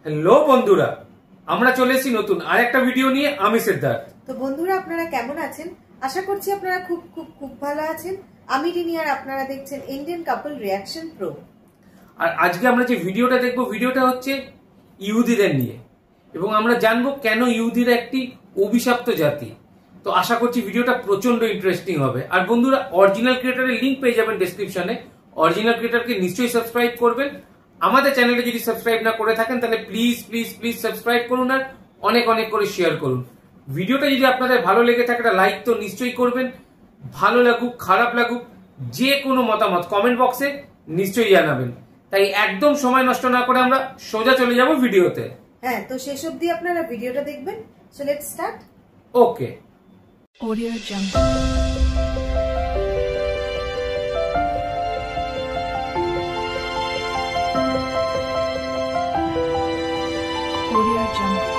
Hello বন্ধুরা, আমরা চলে এসেছি নতুন আরেকটা ভিডিও নিয়ে। আমি সিদ্ধার্থ। তো বন্ধুরা, আপনারা কেমন আছেন? আশা করছি আপনারা খুব খুব খুব ভালো আছেন। আমি রিনি আর আপনারা দেখছেন ইন্ডিয়ান কাপল রিয়াকশন প্রো। আর আজকে আমরা যে ভিডিওটা দেখব, ভিডিওটা হচ্ছে ইহুদিদের নিয়ে, এবং আমরা জানবো কেন ইহুদিরা একটি অভিশপ্ত জাতি। তো আশা করছি ভিডিওটা প্রচন্ড ইন্টারেস্টিং হবে। আর বন্ধুরা, অরিজিনাল ক্রিয়েটরের লিঙ্ক পেয়ে যাবেন ডেসক্রিপশনে। অরিজিনাল ক্রিয়েটরকে নিশ্চয়ই সাবস্ক্রাইব করবেন। আমাদের চ্যানেলে যদি সাবস্ক্রাইব না করে থাকেন তাহলে প্লিজ প্লিজ প্লিজ সাবস্ক্রাইব করুন আর অনেক অনেক করে শেয়ার করুন। ভিডিওটা যদি আপনাদের ভালো লেগে থাকে একটা লাইক তো নিশ্চয়ই করবেন। ভালো লাগুক খারাপ লাগুক, যে কোনো মতামত কমেন্ট বক্সে নিশ্চয়ই জানাবেন। তাই একদম সময় নষ্ট না করে আমরা সোজা চলে যাব ভিডিওতে। হ্যাঁ, তো শেষ অবধি আপনারা ভিডিওটা দেখবেন। So let's start. Okay. Audio Jungle. Audio Jungle.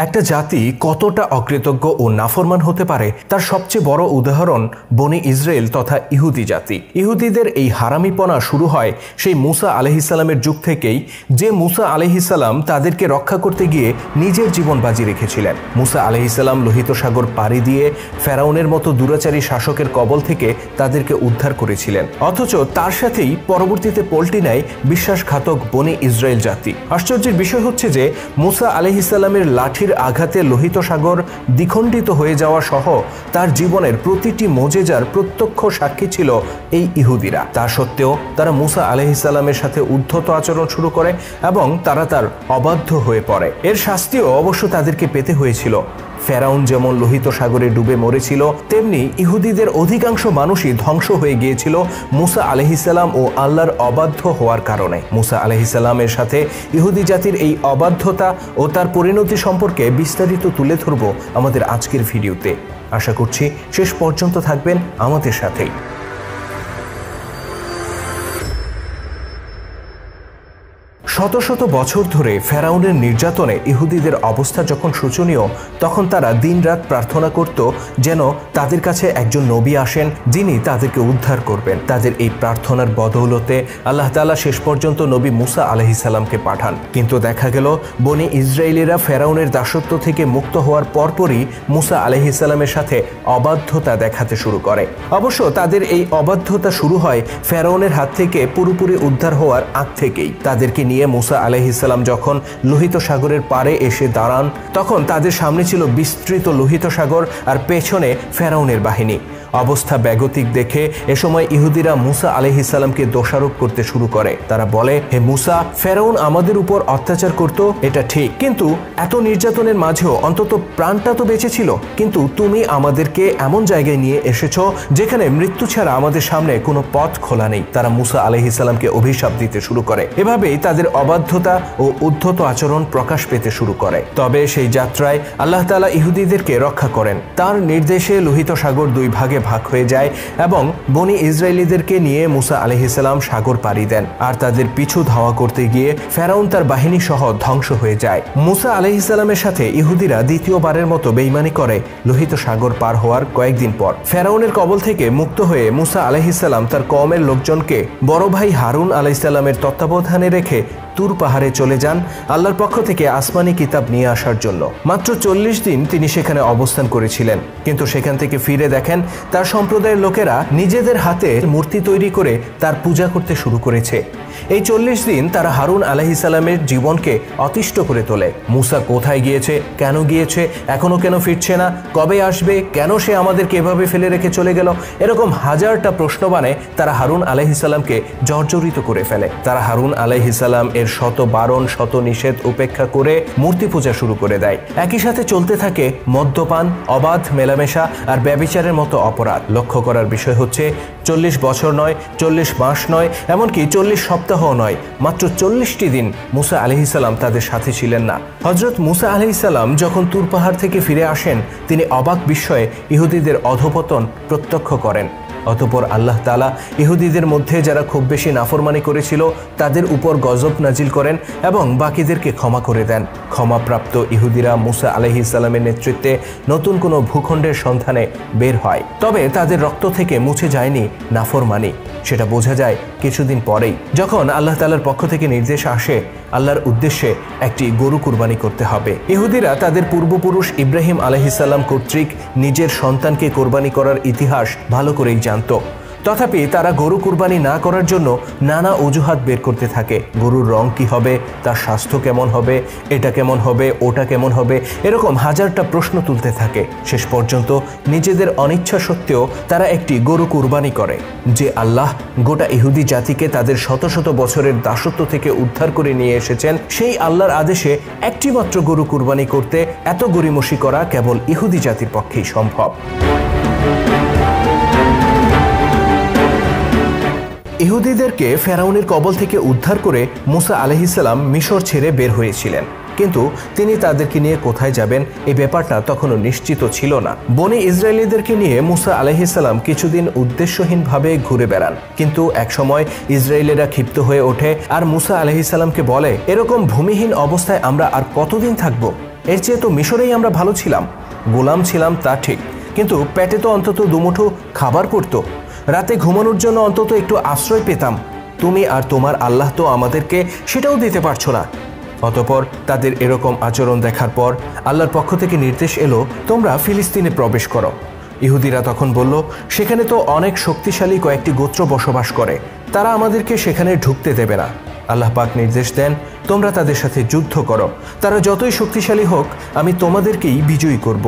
একটা জাতি কতটা অকৃতজ্ঞ ও নাফরমান হতে পারে তার সবচেয়ে বড় উদাহরণ বনি ইসরায়েল তথা ইহুদি জাতি। ইহুদিদের এই হারামিপনা শুরু হয় সেই মুসা আলাইহিসসালামের যুগ থেকেই, যে মুসা আলাইহিসসালাম তাদেরকে রক্ষা করতে গিয়ে নিজের জীবন বাজি রেখেছিলেন। মুসা আলাইহিসসালাম লোহিত সাগর পাড়ি দিয়ে ফেরাউনের মতো দুরাচারী শাসকের কবল থেকে তাদেরকে উদ্ধার করেছিলেন, অথচ তার সাথেই পরবর্তীতে পল্টি নেয় বিশ্বাসঘাতক বনি ইসরায়েল জাতি। আশ্চর্যের বিষয় হচ্ছে যে মুসা আলাইহিসসালামের লাঠির আঘাতে লোহিত সাগর দ্বিখণ্ডিত হয়ে যাওয়া সহ তার জীবনের প্রতিটি মোজেজার প্রত্যক্ষ সাক্ষী ছিল এই ইহুদিরা। তা সত্ত্বেও তারা মুসা আলাইহিসসালামের সাথে উদ্ধত আচরণ শুরু করে এবং তারা তার অবাধ্য হয়ে পড়ে। এর শাস্তিও অবশ্য তাদেরকে পেতে হয়েছিল। ফেরাউন যেমন লোহিত সাগরে ডুবে মরেছিল, তেমনি ইহুদিদের অধিকাংশ মানুষই ধ্বংস হয়ে গিয়েছিল মুসা আলাইহিসসালাম ও আল্লাহর অবাধ্য হওয়ার কারণে। মুসা আলাইহিসসালামের সাথে ইহুদি জাতির এই অবাধ্যতা ও তার পরিণতি সম্পর্কে বিস্তারিত তুলে ধরব আমাদের আজকের ভিডিওতে। আশা করছি শেষ পর্যন্ত থাকবেন আমাদের সাথেই। শত শত বছর ধরে ফেরাউনের নির্যাতনে ইহুদিদের অবস্থা যখন শোচনীয়, তখন তারা দিনরাত প্রার্থনা করত যেন তাদের কাছে একজন নবী আসেন যিনি তাদেরকে উদ্ধার করবেন। তাদের এই প্রার্থনার বদৌলতে আল্লাহ তাআলা শেষ পর্যন্ত নবী মুসা আলাইহিসসালামকে পাঠান। কিন্তু দেখা গেল বনি ইসরায়েলিরা ফেরাউনের দাসত্ব থেকে মুক্ত হওয়ার পরপরই মুসা আলাইহিসসালামের সাথে অবাধ্যতা দেখাতে শুরু করে। অবশ্য তাদের এই অবাধ্যতা শুরু হয় ফেরাউনের হাত থেকে পুরোপুরি উদ্ধার হওয়ার আগ থেকেই। তাদেরকে নিয়ে মুসা আলাইহিসসালাম যখন লোহিত সাগরের পাড়ে এসে দাঁড়ান, তখন তাদের সামনে ছিল বিস্তৃত লোহিত সাগর আর পেছনে ফেরাউনের বাহিনী। অবস্থা বেগতিক দেখে এ সময় ইহুদিরা মুসা আলাইহিসসালামকে দোষারোপ করতে শুরু করে। তারা বলে, হে মুসা, ফেরাউন আমাদের উপর অত্যাচার করত, এটা ঠিক, কিন্তু এত নির্যাতনের মাঝেও অন্তত প্রাণটা তো বেঁচে ছিল। কিন্তু তুমি আমাদেরকে এমন জায়গায় নিয়ে এসেছো যেখানে মৃত্যু ছাড়া আমাদের সামনে কোনো পথ খোলা নেই। তারা মুসা আলাইহিসসালামকে অভিশাপ দিতে শুরু করে। এভাবেই তাদের অবাধ্যতা ও উদ্ধত আচরণ প্রকাশ পেতে শুরু করে। তবে সেই যাত্রায় আল্লাহ তাআলা ইহুদিদেরকে রক্ষা করেন। তার নির্দেশে লোহিত সাগর দুই ভাগে ভাগ হয়ে যায় এবং বনি ইসরায়েলিদেরকে নিয়ে মুসা আলাইহিসসালাম সাগর পাড়ি দেন। আর তাদের পিছু ধাওয়া করতে গিয়ে ফেরাউন তার বাহিনী সহ ধ্বংস হয়ে যায়। মুসা আলাইহিসসালামের সাথে ইহুদিরা দ্বিতীয়বারের মতো বেঈমানি করে লোহিত সাগর পার হওয়ার কয়েকদিন পর। ফেরাউনের কবল থেকে মুক্ত হয়ে মুসা আলাইহিসসালাম তার কওমের লোকজনকে বড় ভাই হারুন আলাইহিসসালামের তত্ত্বাবধানে রেখে তুর পাহাড়ে চলে যান আল্লাহর পক্ষ থেকে আসমানি কিতাব নিয়ে আসার জন্য। মাত্র 40 দিন তিনি সেখানে অবস্থান করেছিলেন, কিন্তু সেখান থেকে ফিরে দেখেন তার সম্প্রদায়ের লোকেরা নিজেদের হাতে মূর্তি তৈরি করে তার পূজা করতে শুরু করেছে। এই 40 দিন তারা হারুন আলাইহিসসালামের জীবনকে অতিষ্ঠ করে তোলে। মুসা কোথায় গিয়েছে, কেন গিয়েছে, এখনো কেন ফিরছে না, কবে আসবে, কেন সে আমাদেরকে এভাবে ফেলে রেখে চলে গেল, এরকম হাজারটা প্রশ্ন বানায় তারা হারুন আলাইহিসসালামকে জর্জরিত করে ফেলে। তারা হারুন আলাইহিসসালাম এর শত বারণ শত নিষেধ উপেক্ষা করে মূর্তি পূজা শুরু করে দেয়। একই সাথে চলতে থাকে মদ্যপান, অবাধ মেলামেশা আর ব্যভিচারের মতো অপরাধ। লক্ষ্য করার বিষয় হচ্ছে 40 বছর নয়, 40 মাস নয়, এমনকি 40 সপ্তাহ নয়, মাত্র 40টি দিন মুসা আলাইহিসসালাম তাদের সাথে ছিলেন না। হযরত মুসা আলাইহিসসালাম যখন তুর পাহাড় থেকে ফিরে আসেন, তিনি অবাক বিস্ময়ে ইহুদিদের অধঃপতন প্রত্যক্ষ করেন। অতঃপর আল্লাহ তাআলা ইহুদিদের মধ্যে যারা খুব বেশি নাফরমানি করেছিল তাদের উপর গজব নাজিল করেন এবং বাকিদেরকে ক্ষমা করে দেন। ক্ষমাপ্রাপ্ত ইহুদিরা মুসা আলাইহিস সালামের নেতৃত্বে নতুন কোনো ভূখণ্ডের সন্ধানে বের হয়। তবে তাদের রক্ত থেকে মুছে যায়নি নাফরমানি। সেটা বোঝা যায় কিছুদিন পরেই, যখন আল্লাহ তাআলার পক্ষ থেকে নির্দেশ আসে আল্লাহর উদ্দেশ্যে একটি গরু কুরবানি করতে হবে। ইহুদিরা তাদের পূর্বপুরুষ ইব্রাহিম আলাইহিস সালাম কর্তৃক নিজের সন্তানকে কোরবানি করার ইতিহাস ভালো করেই জানত। তথাপি তারা গরু কুরবানি না করার জন্য নানা অজুহাত বের করতে থাকে। গরুর রং কি হবে, তার স্বাস্থ্য কেমন হবে, এটা কেমন হবে, ওটা কেমন হবে, এরকম হাজারটা প্রশ্ন তুলতে থাকে। শেষ পর্যন্ত নিজেদের অনিচ্ছা সত্ত্বেও তারা একটি গরু কুরবানি করে। যে আল্লাহ গোটা ইহুদি জাতিকে তাদের শত শত বছরের দাসত্ব থেকে উদ্ধার করে নিয়ে এসেছেন, সেই আল্লাহর আদেশে একটি মাত্র গরু কুরবানি করতে এত গরিমসি করা কেবল ইহুদি জাতির পক্ষেই সম্ভব। ইহুদিদেরকে ফেরাউনের কবল থেকে উদ্ধার করে মুসা আলাইহিস সালাম মিশর ছেড়ে বের হয়েছিলেন, কিন্তু তিনি তাদেরকে নিয়ে কোথায় যাবেন এই ব্যাপারটা তখনও নিশ্চিত ছিল না। বনি ইসরায়েলিদেরকে নিয়ে মুসা আলাইহিস সালাম কিছুদিন উদ্দেশ্যহীনভাবে ঘুরে বেড়ান, কিন্তু একসময় ইসরায়েলিরা ক্ষিপ্ত হয়ে ওঠে আর মুসা আলাইহিস সালামকে বলে, এরকম ভূমিহীন অবস্থায় আমরা আর কতদিন থাকবো? এর চেয়ে তো মিশরেই আমরা ভালো ছিলাম। গোলাম ছিলাম তা ঠিক, কিন্তু পেটে তো অন্তত দুমুঠো খাবার পড়তো, রাতে ঘুমানোর জন্য অন্তত একটু আশ্রয় পেতাম। তুমি আর তোমার আল্লাহ তো আমাদেরকে সেটাও দিতে পারছো না। অতঃপর তাদের এরকম আচরণ দেখার পর আল্লাহর পক্ষ থেকে নির্দেশ এলো, তোমরা ফিলিস্তিনে প্রবেশ করো। ইহুদিরা তখন বলল, সেখানে তো অনেক শক্তিশালী কয়েকটি গোত্র বসবাস করে, তারা আমাদেরকে সেখানে ঢুকতে দেবে না। আল্লাহ পাক নির্দেশ দেন, তোমরা তাদের সাথে যুদ্ধ করো, তারা যতই শক্তিশালী হোক আমি তোমাদেরকেই বিজয়ী করব।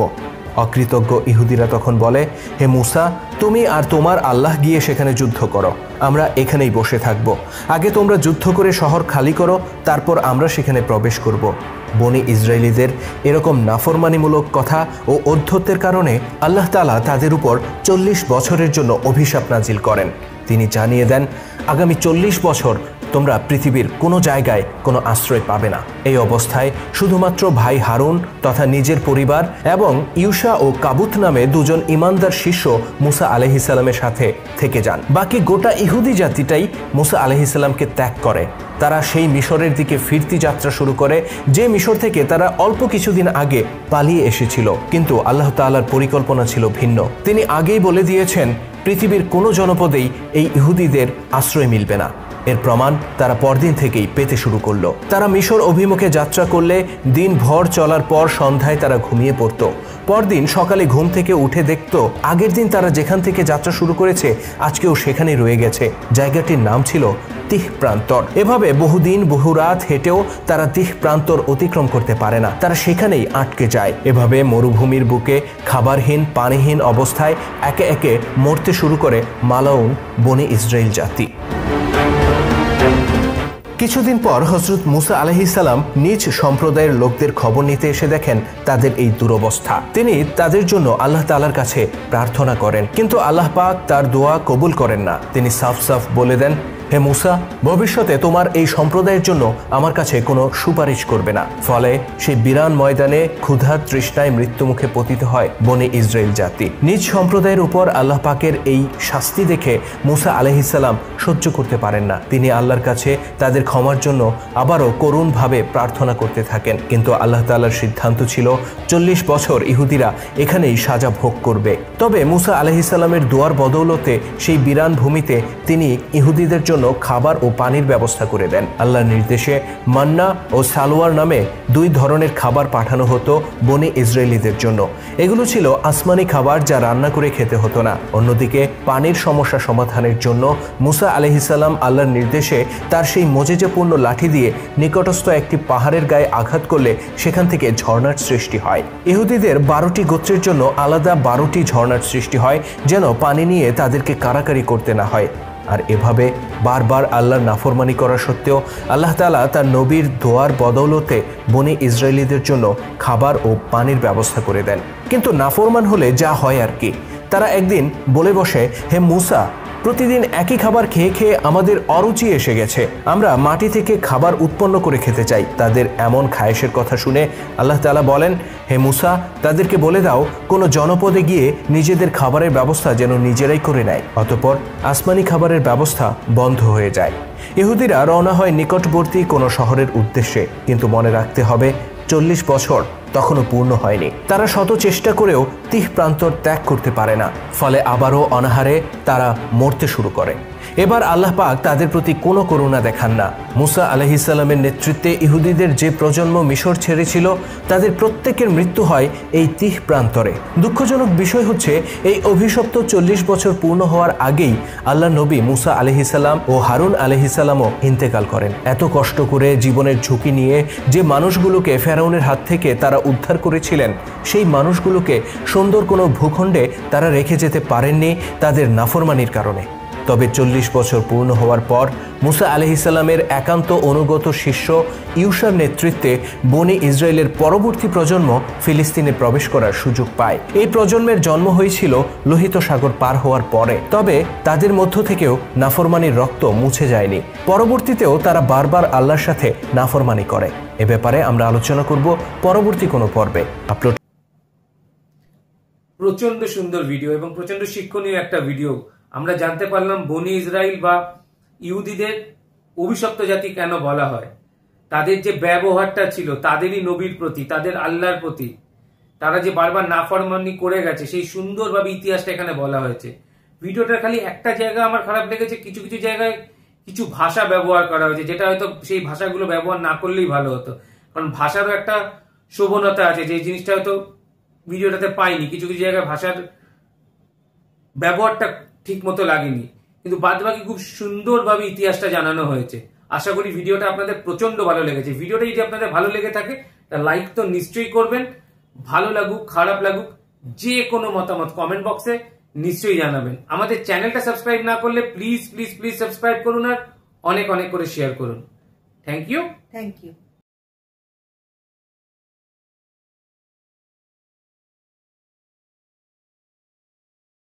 অকৃতজ্ঞ ইহুদিরা তখন বলে, হে মুসা, তুমি আর তোমার আল্লাহ গিয়ে সেখানে যুদ্ধ করো, আমরা এখানেই বসে থাকব। আগে তোমরা যুদ্ধ করে শহর খালি করো, তারপর আমরা সেখানে প্রবেশ করব। বনি ইসরায়েলিদের এরকম নাফরমানিমূলক কথা ও অধ্যত্বের কারণে আল্লাহ তাআলা তাদের উপর 40 বছরের জন্য অভিশাপ নাজিল করেন। তিনি জানিয়ে দেন, আগামী 40 বছর তোমরা পৃথিবীর কোনো জায়গায় কোনো আশ্রয় পাবে না। এই অবস্থায় শুধুমাত্র ভাই হারুন তথা নিজের পরিবার এবং ইউশা ও কাবুত নামে দুজন ইমানদার শিষ্য মুসা আলাইহিস সালামের সাথে থেকে যান। বাকি গোটা ইহুদি জাতিটাই মুসা আলাইহিস সালামকে ত্যাগ করে। তারা সেই মিশরের দিকে ফিরতি যাত্রা শুরু করে, যে মিশর থেকে তারা অল্প কিছুদিন আগে পালিয়ে এসেছিল। কিন্তু আল্লাহ তাআলার পরিকল্পনা ছিল ভিন্ন। তিনি আগেই বলে দিয়েছেন, পৃথিবীর কোনো জনপদেই এই ইহুদিদের আশ্রয় মিলবে না। এর প্রমাণ তারা পরদিন থেকেই পেতে শুরু করলো। তারা মিশর অভিমুখে যাত্রা করলে দিন ভর চলার পর সন্ধ্যায় তারা ঘুমিয়ে পড়ত। পরদিন সকালে ঘুম থেকে উঠে দেখত আগের দিন তারা যেখান থেকে যাত্রা শুরু করেছে আজকেও সেখানে রয়ে গেছে। জায়গাটির নাম ছিল তিহ প্রান্তর। এভাবে বহুদিন বহু রাত হেঁটেও তারা তিহ প্রান্তর অতিক্রম করতে পারে না, তারা সেখানেই আটকে যায়। এভাবে মরুভূমির বুকে খাবারহীন পানিহীন অবস্থায় একে একে মরতে শুরু করে মালাউন বনি ইসরায়েল জাতি। কিছুদিন পর হযরত মুসা আলাইহিস সালাম নিজ সম্প্রদায়ের লোকদের খবর নিতে এসে দেখেন তাদের এই দুরবস্থা। তিনি তাদের জন্য আল্লাহ তাআলার কাছে প্রার্থনা করেন, কিন্তু আল্লাহ পাক তার দোয়া কবুল করেন না। তিনি সাফ সাফ বলে দেন, হে মুসা, ভবিষ্যতে তোমার এই সম্প্রদায়ের জন্য আমার কাছে কোনো সুপারিশ করবে না। ফলে সেই বিরান ময়দানে ক্ষুধা তৃষ্ণায় মৃত্যুমুখে পতিত হয় বনি ইসরায়েল জাতি। নিজ সম্প্রদায়ের উপর আল্লাহ পাকের এই শাস্তি দেখে মুসা আলাইহিস সালাম সহ্য করতে পারেন না। তিনি আল্লাহর কাছে তাদের ক্ষমার জন্য আবারও করুণভাবে প্রার্থনা করতে থাকেন, কিন্তু আল্লাহ তাআলার সিদ্ধান্ত ছিল 40 বছর ইহুদিরা এখানেই সাজা ভোগ করবে। তবে মুসা আলাইহিস সালামের দোয়ার বদৌলতে সেই বিরান ভূমিতে তিনি ইহুদিদের জন্য খাবার ও পানির ব্যবস্থা করে দেন। আল্লাহর নির্দেশে মান্না ও সালোয়ার নামে 2 ধরনের খাবার পাঠানো হতো বনি ইসরায়েলিদের জন্য। এগুলো ছিল আসমানি খাবার, যা রান্না করে খেতে হতো না। অন্যদিকে পানির সমস্যা সমাধানের জন্য মুসা আলাইহিস সালাম আল্লাহর নির্দেশে তার সেই মজেজাপূর্ণ লাঠি দিয়ে নিকটস্থ একটি পাহাড়ের গায়ে আঘাত করলে সেখান থেকে ঝর্ণার সৃষ্টি হয়। ইহুদিদের 12টি গোত্রের জন্য আলাদা 12টি ঝর্ণার সৃষ্টি হয়, যেন পানি নিয়ে তাদেরকে কারাকারি করতে না হয়। আর এভাবে বারবার আল্লাহর নাফরমানি করা সত্ত্বেও আল্লাহ তাআলা তার নবীর দোয়ার বদৌলতে বনি ইসরায়েলিদের জন্য খাবার ও পানির ব্যবস্থা করে দেন। কিন্তু নাফরমান হলে যা হয় আর কি। তারা একদিন বলে বসে, হে মুসা, প্রতিদিন একই খাবার খেয়ে খেয়ে আমাদের অরুচি এসে গেছে। আমরা মাটি থেকে খাবার উৎপন্ন করে খেতে চাই। তাদের এমন খায়েশের কথা শুনে আল্লাহ তাআলা বলেন, হে মুসা, তাদেরকে বলে দাও কোনো জনপদে গিয়ে নিজেদের খাবারের ব্যবস্থা যেন নিজেরাই করে নেয়। অতঃপর আসমানি খাবারের ব্যবস্থা বন্ধ হয়ে যায়। ইহুদিরা রওনা হয় নিকটবর্তী কোনো শহরের উদ্দেশ্যে, কিন্তু মনে রাখতে হবে 40 বছর তখনও পূর্ণ হয়নি। তারা শত চেষ্টা করেও তিহ প্রান্তর ত্যাগ করতে পারে না। ফলে আবারও অনাহারে তারা মরতে শুরু করে। এবার আল্লাহ পাক তাদের প্রতি কোনো করুণা দেখান না। মুসা আলাইহিস সালামের নেতৃত্বে ইহুদিদের যে প্রজন্ম মিশর ছেড়েছিল তাদের প্রত্যেকের মৃত্যু হয় এই তিহ প্রান্তরে। দুঃখজনক বিষয় হচ্ছে এই অভিশপ্ত 40 বছর পূর্ণ হওয়ার আগেই আল্লাহ নবী মুসা আলাইহিস সালাম ও হারুন আলাইহিস সালামও ইন্তেকাল করেন। এত কষ্ট করে জীবনের ঝুঁকি নিয়ে যে মানুষগুলোকে ফেরাউনের হাত থেকে তারা উদ্ধার করেছিলেন, সেই মানুষগুলোকে সুন্দর কোনো ভূখণ্ডে তারা রেখে যেতে পারেননি তাদের নাফরমানির কারণে। তবে 40 বছর পূর্ণ হওয়ার পর মুসা আলাইহিস সালামের একান্ত অনুগত শিষ্য ইউশার নেতৃত্বে বনি ইসরায়েলের পরবর্তী প্রজন্ম ফিলিস্তিনে প্রবেশ করার সুযোগ পায়। এই প্রজন্মের জন্ম হয়েছিল লোহিত সাগর পার হওয়ার পরে। তবে তাদের মধ্য থেকেও নাফরমানির রক্ত মুছে যায়নি। পরবর্তীতেও তারা বারবার আল্লাহর সাথে নাফরমানি করে। এ ব্যাপারে আমরা আলোচনা করব পরবর্তী কোনো পর্বে। আপলোড। প্রচন্ড সুন্দর ভিডিও এবং প্রচন্ড শিক্ষণীয় একটা ভিডিও। আমরা জানতে পারলাম বনি ইসরাইল বা ইহুদিদের অভিশপ্ত জাতি কেন বলা হয়। তাদের যে ব্যবহারটা ছিল তাদেরই নবীর প্রতি, তাদের আল্লাহর প্রতি, তারা যে বারবার নাফরমানি করে গেছে, সেই সুন্দরভাবে ইতিহাসটা এখানে বলা হয়েছে। ভিডিওটার খালি একটা জায়গা আমার খারাপ লেগেছে, কিছু কিছু জায়গায় কিছু ভাষা ব্যবহার করা হয়েছে যেটা হয়তো সেই ভাষাগুলো ব্যবহার না করলেই ভালো হতো। কারণ ভাষারও একটা শোভনতা আছে, যে জিনিসটা হয়তো ভিডিওটাতে পাইনি। কিছু কিছু জায়গায় ভাষার ব্যবহারটা ঠিক মতো লাগেনি, কিন্তু বাদ বাকি খুব সুন্দরভাবে ইতিহাসটা জানানো হয়েছে। আশা করি ভিডিওটা আপনাদের প্রচন্ড ভালো লেগেছে। ভিডিওটা যদি আপনাদের ভালো লেগে থাকে তা লাইক তো নিশ্চয়ই করবেন। ভালো লাগুক খারাপ লাগুক যে কোনো মতামত কমেন্ট বক্সে নিশ্চয়ই জানাবেন। আমাদের চ্যানেলটা সাবস্ক্রাইব না করলে প্লিজ প্লিজ প্লিজ সাবস্ক্রাইব করুন আর অনেক অনেক করে শেয়ার করুন। Thank you.